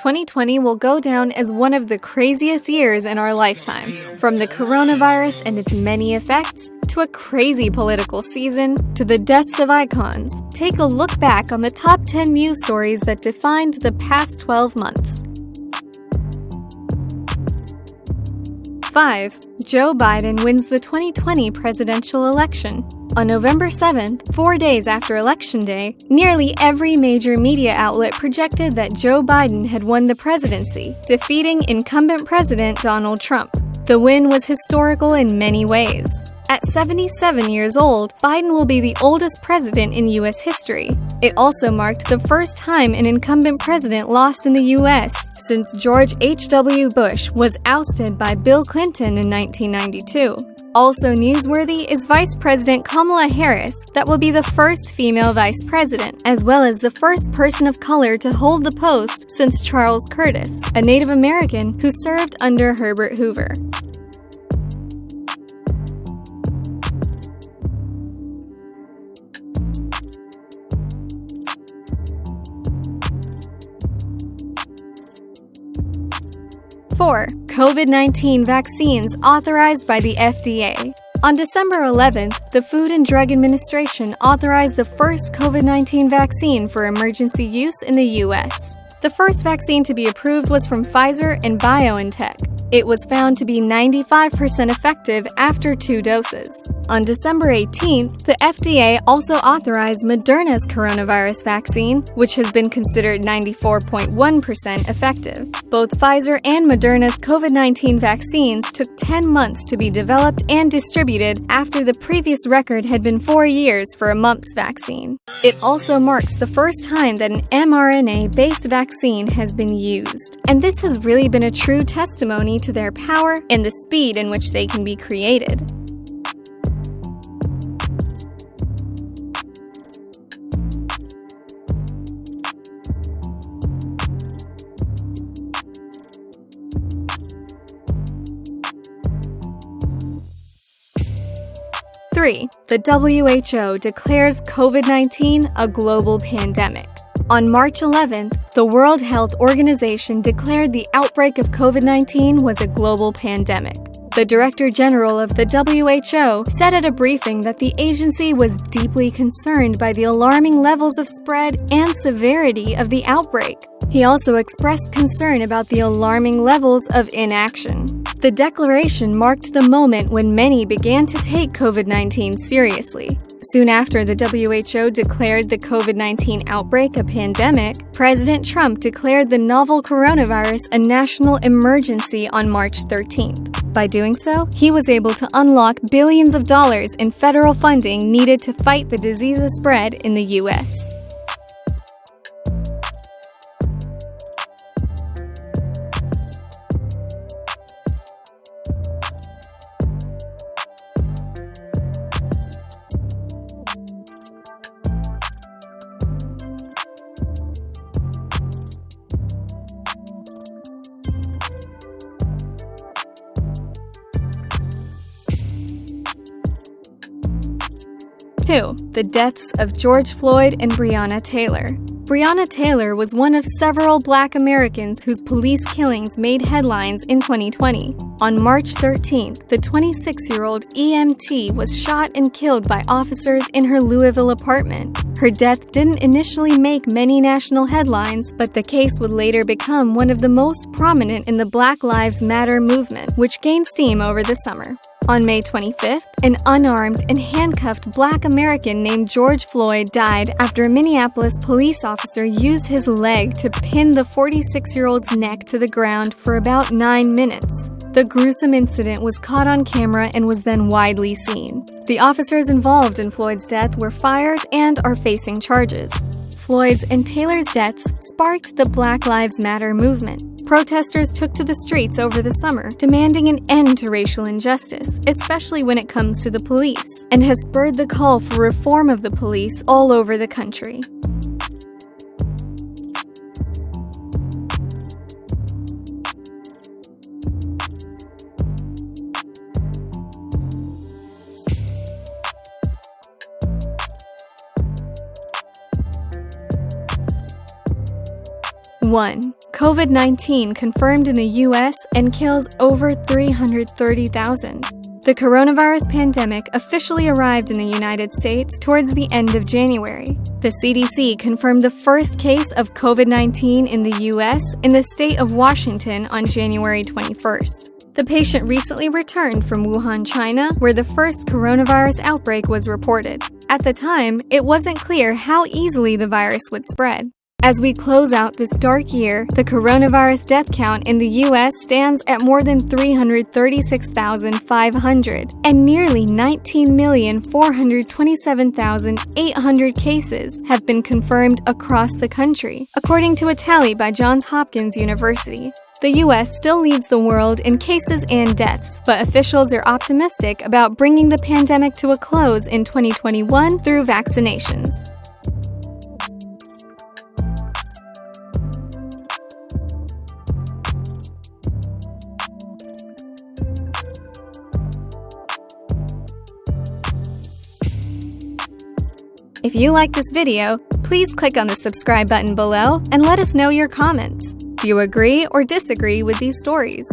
2020 will go down as one of the craziest years in our lifetime. From the coronavirus and its many effects, to a crazy political season, to the deaths of icons, take a look back on the top 10 news stories that defined the past 12 months. 5. Joe Biden wins the 2020 presidential election. On November 7th, 4 days after Election Day, nearly every major media outlet projected that Joe Biden had won the presidency, defeating incumbent President Donald Trump. The win was historical in many ways. At 77 years old, Biden will be the oldest president in U.S. history. It also marked the first time an incumbent president lost in the U.S. since George H.W. Bush was ousted by Bill Clinton in 1992. Also newsworthy is Vice President Kamala Harris, that will be the first female vice president, as well as the first person of color to hold the post since Charles Curtis, a Native American who served under Herbert Hoover. Four, COVID-19 vaccines authorized by the FDA. On December 11th, the Food and Drug Administration authorized the first COVID-19 vaccine for emergency use in the U.S. The first vaccine to be approved was from Pfizer and BioNTech. It was found to be 95% effective after 2 doses. On December 18th, the FDA also authorized Moderna's coronavirus vaccine, which has been considered 94.1% effective. Both Pfizer and Moderna's COVID-19 vaccines took 10 months to be developed and distributed after the previous record had been 4 years for a mumps vaccine. It also marks the first time that an mRNA-based vaccine has been used. And this has really been a true testimony to their power and the speed in which they can be created. Three, the WHO declares COVID-19 a global pandemic. On March 11th, the World Health Organization declared the outbreak of COVID-19 was a global pandemic. The Director General of the WHO said at a briefing that the agency was deeply concerned by the alarming levels of spread and severity of the outbreak. He also expressed concern about the alarming levels of inaction. The declaration marked the moment when many began to take COVID-19 seriously. Soon after the WHO declared the COVID-19 outbreak a pandemic, President Trump declared the novel coronavirus a national emergency on March 13th. By doing so, he was able to unlock billions of dollars in federal funding needed to fight the disease's spread in the U.S. 2. The deaths of George Floyd and Brianna Taylor. Brianna Taylor was one of several Black Americans whose police killings made headlines in 2020. On March 13th, the 26-year-old EMT was shot and killed by officers in her Louisville apartment. Her death didn't initially make many national headlines, but the case would later become one of the most prominent in the Black Lives Matter movement, which gained steam over the summer. On May 25th, an unarmed and handcuffed Black American named George Floyd died after a Minneapolis police officer used his leg to pin the 46-year-old's neck to the ground for about 9 minutes. The gruesome incident was caught on camera and was then widely seen. The officers involved in Floyd's death were fired and are facing charges. Floyd's and Taylor's deaths sparked the Black Lives Matter movement. Protesters took to the streets over the summer, demanding an end to racial injustice, especially when it comes to the police, and has spurred the call for reform of the police all over the country. One, COVID-19 confirmed in the U.S. and kills over 330,000. The coronavirus pandemic officially arrived in the United States towards the end of January. The CDC confirmed the first case of COVID-19 in the U.S. in the state of Washington on January 21st. The patient recently returned from Wuhan, China, where the first coronavirus outbreak was reported. At the time, it wasn't clear how easily the virus would spread. As we close out this dark year, the coronavirus death count in the U.S. stands at more than 336,500, and nearly 19,427,800 cases have been confirmed across the country, according to a tally by Johns Hopkins University. The U.S. still leads the world in cases and deaths, but officials are optimistic about bringing the pandemic to a close in 2021 through vaccinations. If you like this video, please click on the subscribe button below and let us know your comments. Do you agree or disagree with these stories?